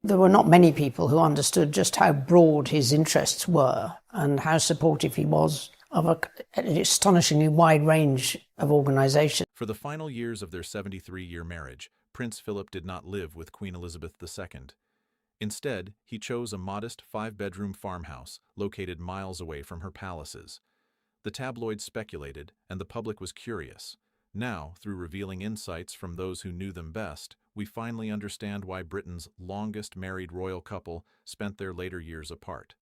There were not many people who understood just how broad his interests were and how supportive he was of an astonishingly wide range of organisations. For the final years of their 73-year marriage, Prince Philip did not live with Queen Elizabeth II. Instead, he chose a modest 5-bedroom farmhouse located miles away from her palaces. The tabloids speculated, and the public was curious. Now, through revealing insights from those who knew them best, we finally understand why Britain's longest married royal couple spent their later years apart.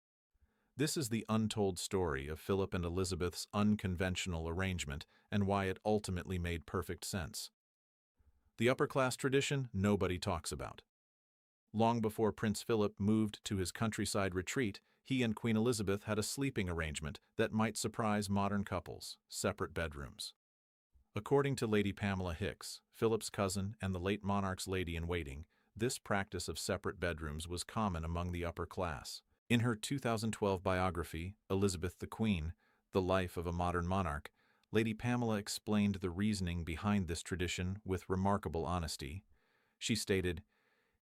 This is the untold story of Philip and Elizabeth's unconventional arrangement and why it ultimately made perfect sense. The upper-class tradition nobody talks about. Long before Prince Philip moved to his countryside retreat, he and Queen Elizabeth had a sleeping arrangement that might surprise modern couples: separate bedrooms. According to Lady Pamela Hicks, Philip's cousin and the late monarch's lady-in-waiting, this practice of separate bedrooms was common among the upper class. In her 2012 biography, Elizabeth the Queen, The Life of a Modern Monarch, Lady Pamela explained the reasoning behind this tradition with remarkable honesty. She stated,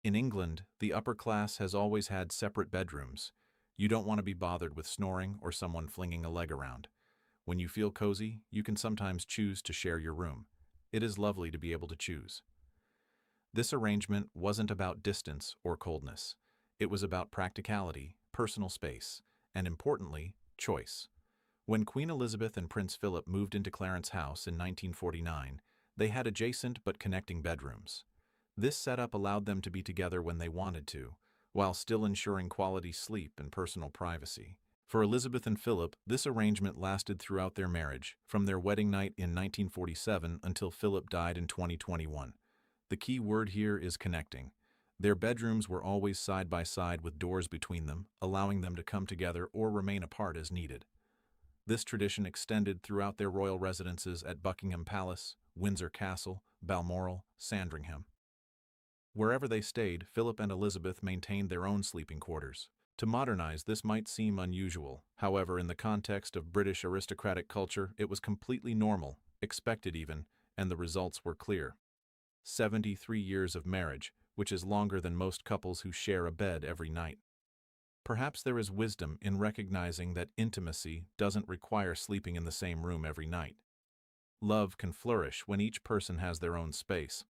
"In England, the upper class has always had separate bedrooms. You don't want to be bothered with snoring or someone flinging a leg around. When you feel cozy, you can sometimes choose to share your room. It is lovely to be able to choose." This arrangement wasn't about distance or coldness. It was about practicality, personal space, and importantly, choice. When Queen Elizabeth and Prince Philip moved into Clarence House in 1949, they had adjacent but connecting bedrooms. This setup allowed them to be together when they wanted to, while still ensuring quality sleep and personal privacy. For Elizabeth and Philip, this arrangement lasted throughout their marriage, from their wedding night in 1947 until Philip died in 2021. The key word here is connecting. Their bedrooms were always side by side with doors between them, allowing them to come together or remain apart as needed. This tradition extended throughout their royal residences at Buckingham Palace, Windsor Castle, Balmoral, Sandringham. Wherever they stayed, Philip and Elizabeth maintained their own sleeping quarters. To modernize, this might seem unusual. However, in the context of British aristocratic culture, it was completely normal, expected even, and the results were clear. 73 years of marriage, which is longer than most couples who share a bed every night. Perhaps there is wisdom in recognizing that intimacy doesn't require sleeping in the same room every night. Love can flourish when each person has their own space.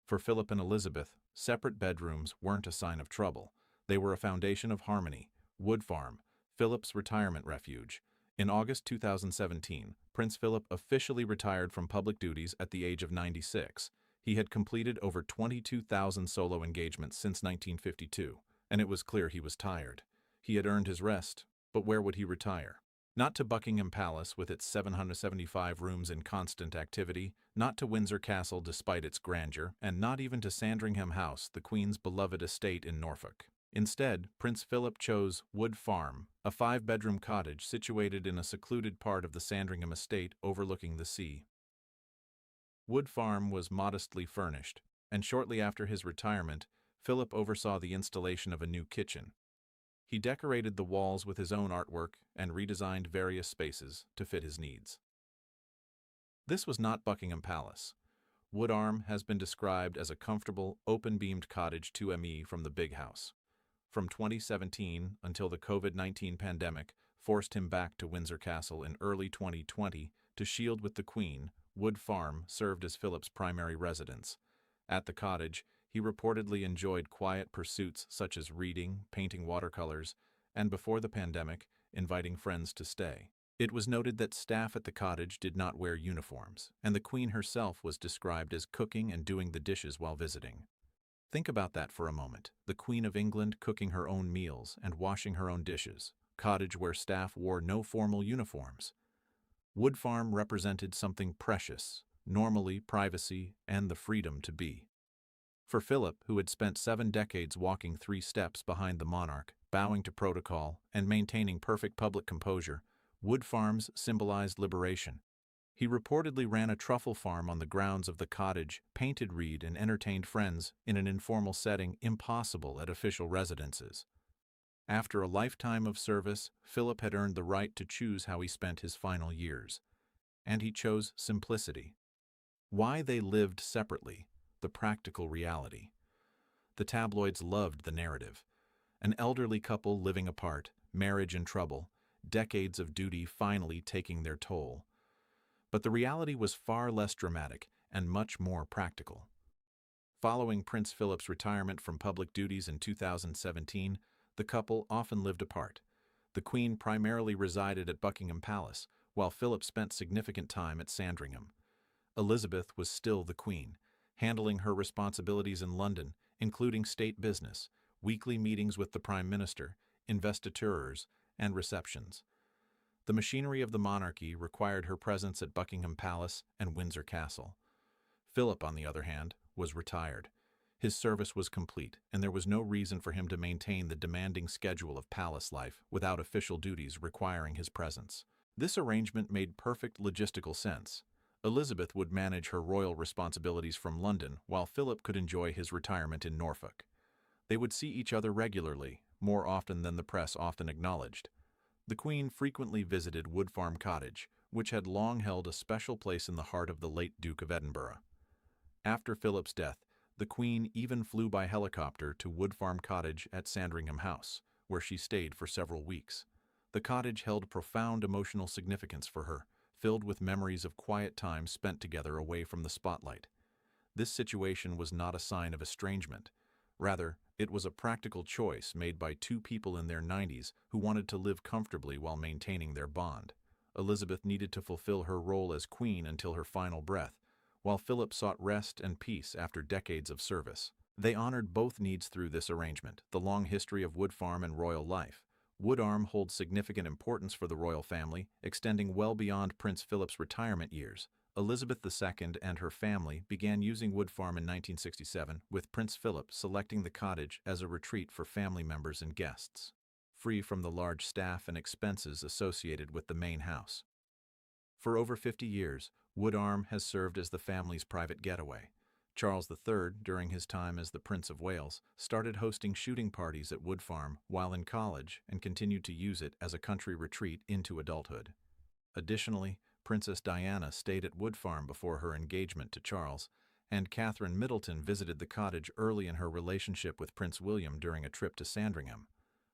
For Philip and Elizabeth, separate bedrooms weren't a sign of trouble. They were a foundation of harmony. Wood Farm, Philip's retirement refuge. In August 2017, Prince Philip officially retired from public duties at the age of 96. He had completed over 22,000 solo engagements since 1952, and it was clear he was tired. He had earned his rest, but where would he retire? Not to Buckingham Palace with its 775 rooms in constant activity, not to Windsor Castle despite its grandeur, and not even to Sandringham House, the Queen's beloved estate in Norfolk. Instead, Prince Philip chose Wood Farm, a 5-bedroom cottage situated in a secluded part of the Sandringham estate overlooking the sea. Wood Farm was modestly furnished, and shortly after his retirement, Philip oversaw the installation of a new kitchen. He decorated the walls with his own artwork and redesigned various spaces to fit his needs. This was not Buckingham Palace. Wood Farm has been described as a comfortable, open-beamed cottage 2ME from the Big House. From 2017 until the COVID-19 pandemic forced him back to Windsor Castle in early 2020 to shield with the Queen, Wood Farm served as Philip's primary residence. At the cottage, he reportedly enjoyed quiet pursuits such as reading, painting watercolors, and before the pandemic, inviting friends to stay. It was noted that staff at the cottage did not wear uniforms, and the Queen herself was described as cooking and doing the dishes while visiting. Think about that for a moment. The Queen of England cooking her own meals and washing her own dishes. Cottage where staff wore no formal uniforms. Wood Farm represented something precious, normally privacy and the freedom to be. For Philip, who had spent 7 decades walking 3 steps behind the monarch, bowing to protocol, and maintaining perfect public composure, Wood Farms symbolized liberation. He reportedly ran a truffle farm on the grounds of the cottage, painted reed, and entertained friends in an informal setting impossible at official residences. After a lifetime of service, Philip had earned the right to choose how he spent his final years. And he chose simplicity. Why they lived separately, the practical reality. The tabloids loved the narrative. An elderly couple living apart, marriage in trouble, decades of duty finally taking their toll. But the reality was far less dramatic and much more practical. Following Prince Philip's retirement from public duties in 2017, the couple often lived apart. The Queen primarily resided at Buckingham Palace, while Philip spent significant time at Sandringham. Elizabeth was still the Queen, handling her responsibilities in London, including state business, weekly meetings with the Prime Minister, investitures, and receptions. The machinery of the monarchy required her presence at Buckingham Palace and Windsor Castle. Philip, on the other hand, was retired. His service was complete, and there was no reason for him to maintain the demanding schedule of palace life without official duties requiring his presence. This arrangement made perfect logistical sense. Elizabeth would manage her royal responsibilities from London, while Philip could enjoy his retirement in Norfolk. They would see each other regularly, more often than the press often acknowledged. The Queen frequently visited Wood Farm Cottage, which had long held a special place in the heart of the late Duke of Edinburgh. After Philip's death, the Queen even flew by helicopter to Wood Farm Cottage at Sandringham House, where she stayed for several weeks. The cottage held profound emotional significance for her, filled with memories of quiet time spent together away from the spotlight. This situation was not a sign of estrangement. Rather, it was a practical choice made by two people in their 90s who wanted to live comfortably while maintaining their bond. Elizabeth needed to fulfill her role as Queen until her final breath, while Philip sought rest and peace after decades of service. They honored both needs through this arrangement. The long history of Wood Farm and royal life. Wood Farm holds significant importance for the royal family, extending well beyond Prince Philip's retirement years. Elizabeth II and her family began using Wood Farm in 1967, with Prince Philip selecting the cottage as a retreat for family members and guests, free from the large staff and expenses associated with the main house. For over 50 years, Wood Farm has served as the family's private getaway. Charles III, during his time as the Prince of Wales, started hosting shooting parties at Wood Farm while in college and continued to use it as a country retreat into adulthood. Additionally, Princess Diana stayed at Wood Farm before her engagement to Charles, and Catherine Middleton visited the cottage early in her relationship with Prince William during a trip to Sandringham.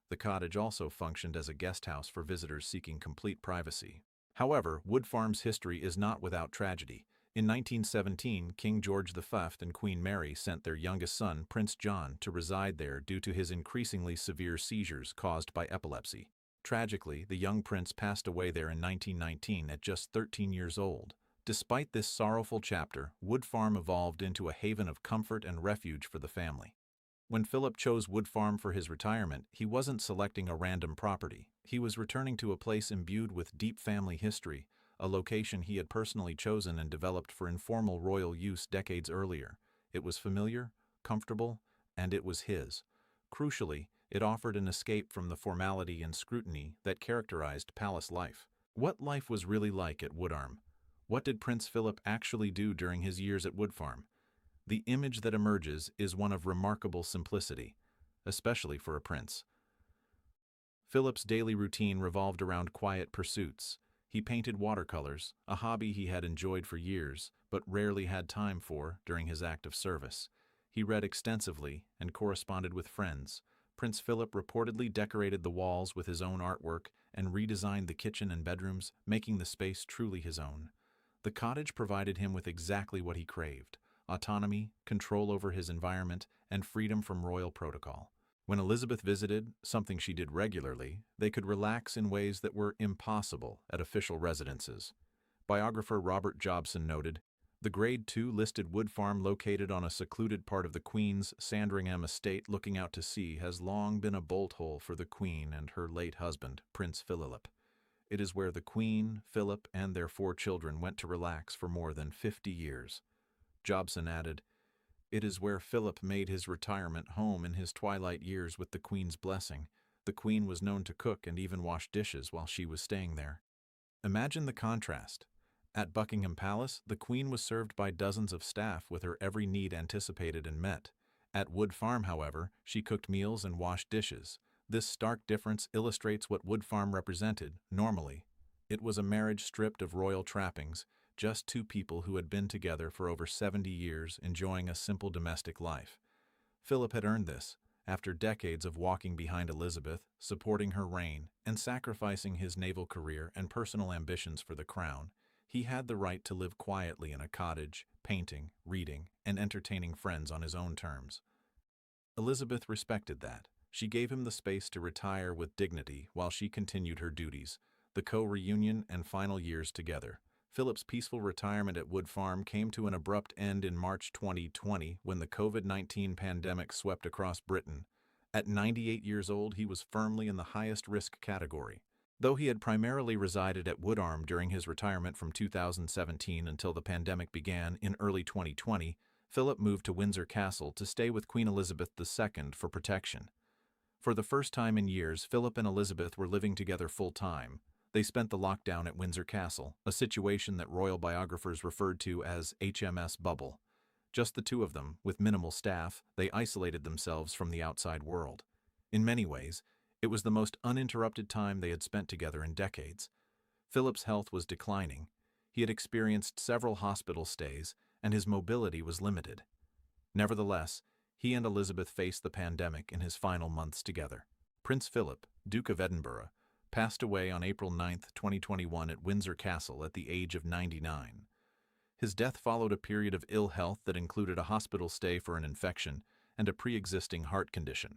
The cottage also functioned as a guest house for visitors seeking complete privacy. However, Wood Farm's history is not without tragedy. In 1917, King George V and Queen Mary sent their youngest son, Prince John, to reside there due to his increasingly severe seizures caused by epilepsy. Tragically, the young prince passed away there in 1919 at just 13 years old. Despite this sorrowful chapter, Wood Farm evolved into a haven of comfort and refuge for the family. When Philip chose Wood Farm for his retirement, he wasn't selecting a random property. He was returning to a place imbued with deep family history, a location he had personally chosen and developed for informal royal use decades earlier. It was familiar, comfortable, and it was his. Crucially, it offered an escape from the formality and scrutiny that characterized palace life. What life was really like at Wood Farm? What did Prince Philip actually do during his years at Wood Farm? The image that emerges is one of remarkable simplicity, especially for a prince. Philip's daily routine revolved around quiet pursuits. He painted watercolors, a hobby he had enjoyed for years, but rarely had time for during his active service. He read extensively and corresponded with friends. Prince Philip reportedly decorated the walls with his own artwork and redesigned the kitchen and bedrooms, making the space truly his own. The cottage provided him with exactly what he craved: autonomy, control over his environment, and freedom from royal protocol. When Elizabeth visited, something she did regularly, they could relax in ways that were impossible at official residences. Biographer Robert Jobson noted, "The Grade 2 listed Wood Farm, located on a secluded part of the Queen's Sandringham estate looking out to sea, has long been a bolt hole for the Queen and her late husband, Prince Philip. It is where the Queen, Philip, and their 4 children went to relax for more than 50 years. Jobson added, "It is where Philip made his retirement home in his twilight years with the Queen's blessing. The Queen was known to cook and even wash dishes while she was staying there." Imagine the contrast. At Buckingham Palace, the Queen was served by dozens of staff with her every need anticipated and met. At Wood Farm, however, she cooked meals and washed dishes. This stark difference illustrates what Wood Farm represented, normally. It was a marriage stripped of royal trappings, just 2 people who had been together for over 70 years, enjoying a simple domestic life. Philip had earned this. After decades of walking behind Elizabeth, supporting her reign, and sacrificing his naval career and personal ambitions for the crown, he had the right to live quietly in a cottage, painting, reading, and entertaining friends on his own terms. Elizabeth respected that. She gave him the space to retire with dignity while she continued her duties, the co-reunion and final years together. Philip's peaceful retirement at Wood Farm came to an abrupt end in March 2020 when the COVID-19 pandemic swept across Britain. At 98 years old, he was firmly in the highest risk category. Though he had primarily resided at Wood Farm during his retirement from 2017 until the pandemic began in early 2020, Philip moved to Windsor Castle to stay with Queen Elizabeth II for protection. For the first time in years, Philip and Elizabeth were living together full-time. They spent the lockdown at Windsor Castle, a situation that royal biographers referred to as HMS Bubble. Just the two of them, with minimal staff, they isolated themselves from the outside world. In many ways, it was the most uninterrupted time they had spent together in decades. Philip's health was declining. He had experienced several hospital stays, and his mobility was limited. Nevertheless, he and Elizabeth faced the pandemic in his final months together. Prince Philip, Duke of Edinburgh, passed away on April 9, 2021 at Windsor Castle at the age of 99. His death followed a period of ill health that included a hospital stay for an infection and a pre-existing heart condition.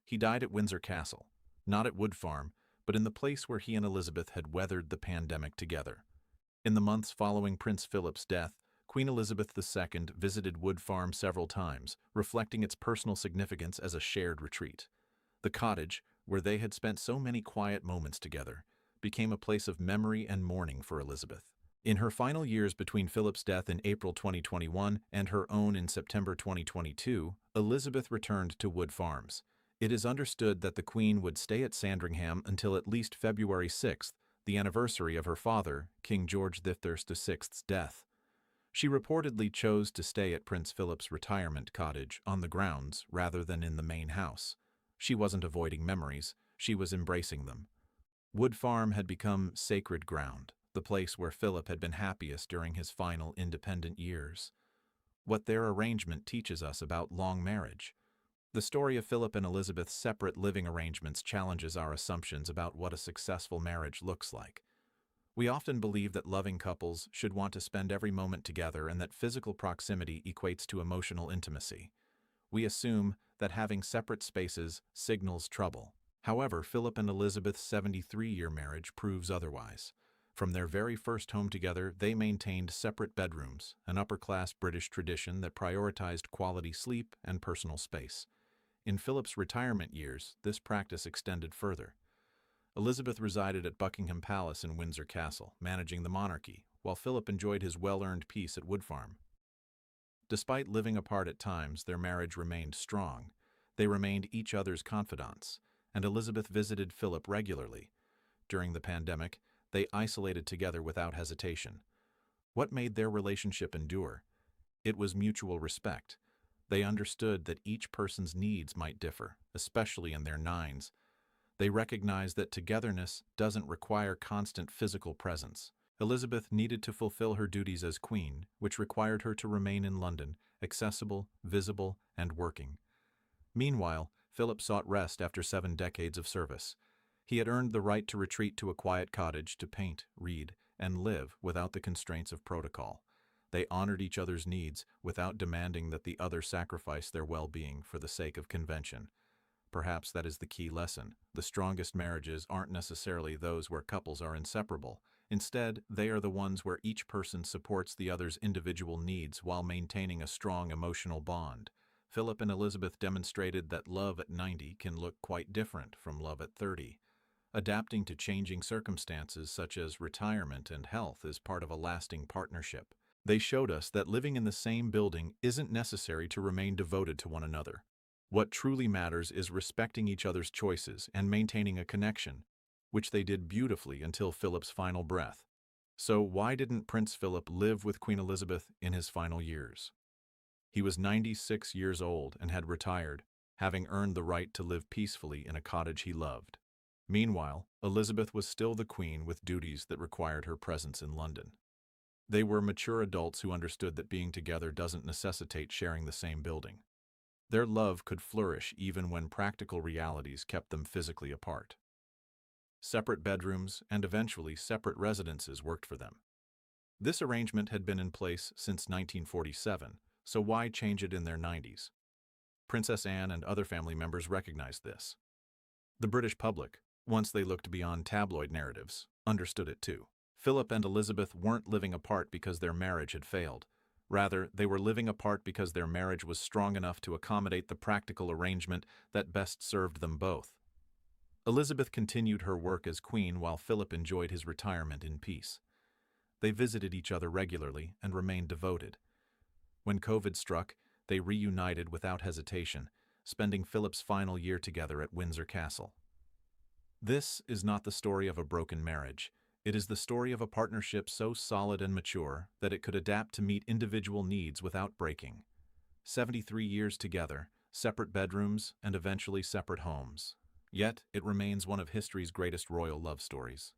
He died at Windsor Castle, not at Wood Farm, but in the place where he and Elizabeth had weathered the pandemic together. In the months following Prince Philip's death, Queen Elizabeth II visited Wood Farm several times, reflecting its personal significance as a shared retreat. The cottage, where they had spent so many quiet moments together, became a place of memory and mourning for Elizabeth. In her final years between Philip's death in April 2021 and her own in September 2022, Elizabeth returned to Wood Farms. It is understood that the Queen would stay at Sandringham until at least February 6, the anniversary of her father, King George VI's death. She reportedly chose to stay at Prince Philip's retirement cottage on the grounds rather than in the main house. She wasn't avoiding memories, she was embracing them. Wood Farm had become sacred ground, the place where Philip had been happiest during his final independent years. What their arrangement teaches us about long marriage. The story of Philip and Elizabeth's separate living arrangements challenges our assumptions about what a successful marriage looks like. We often believe that loving couples should want to spend every moment together and that physical proximity equates to emotional intimacy. We assume that having separate spaces signals trouble. However, Philip and Elizabeth's 73-year marriage proves otherwise. From their very first home together, they maintained separate bedrooms, an upper-class British tradition that prioritized quality sleep and personal space. In Philip's retirement years, this practice extended further. Elizabeth resided at Buckingham Palace in Windsor Castle, managing the monarchy, while Philip enjoyed his well-earned peace at Wood Farm. Despite living apart at times, their marriage remained strong. They remained each other's confidants, and Elizabeth visited Philip regularly. During the pandemic, they isolated together without hesitation. What made their relationship endure? It was mutual respect. They understood that each person's needs might differ, especially in their nines. They recognized that togetherness doesn't require constant physical presence. Elizabeth needed to fulfill her duties as queen, which required her to remain in London, accessible, visible, and working. Meanwhile, Philip sought rest after 7 decades of service. He had earned the right to retreat to a quiet cottage to paint, read, and live without the constraints of protocol. They honored each other's needs without demanding that the other sacrifice their well-being for the sake of convention. Perhaps that is the key lesson. The strongest marriages aren't necessarily those where couples are inseparable. Instead, they are the ones where each person supports the other's individual needs while maintaining a strong emotional bond. Philip and Elizabeth demonstrated that love at 90 can look quite different from love at 30. Adapting to changing circumstances such as retirement and health is part of a lasting partnership. They showed us that living in the same building isn't necessary to remain devoted to one another. What truly matters is respecting each other's choices and maintaining a connection, which they did beautifully until Philip's final breath. So why didn't Prince Philip live with Queen Elizabeth in his final years? He was 96 years old and had retired, having earned the right to live peacefully in a cottage he loved. Meanwhile, Elizabeth was still the queen with duties that required her presence in London. They were mature adults who understood that being together doesn't necessitate sharing the same building. Their love could flourish even when practical realities kept them physically apart. Separate bedrooms and eventually separate residences worked for them. This arrangement had been in place since 1947, so why change it in their 90s? Princess Anne and other family members recognized this. The British public, once they looked beyond tabloid narratives, understood it too. Philip and Elizabeth weren't living apart because their marriage had failed. Rather, they were living apart because their marriage was strong enough to accommodate the practical arrangement that best served them both. Elizabeth continued her work as queen while Philip enjoyed his retirement in peace. They visited each other regularly and remained devoted. When COVID struck, they reunited without hesitation, spending Philip's final year together at Windsor Castle. This is not the story of a broken marriage. It is the story of a partnership so solid and mature that it could adapt to meet individual needs without breaking. 73 years together, separate bedrooms, and eventually separate homes. Yet, it remains one of history's greatest royal love stories.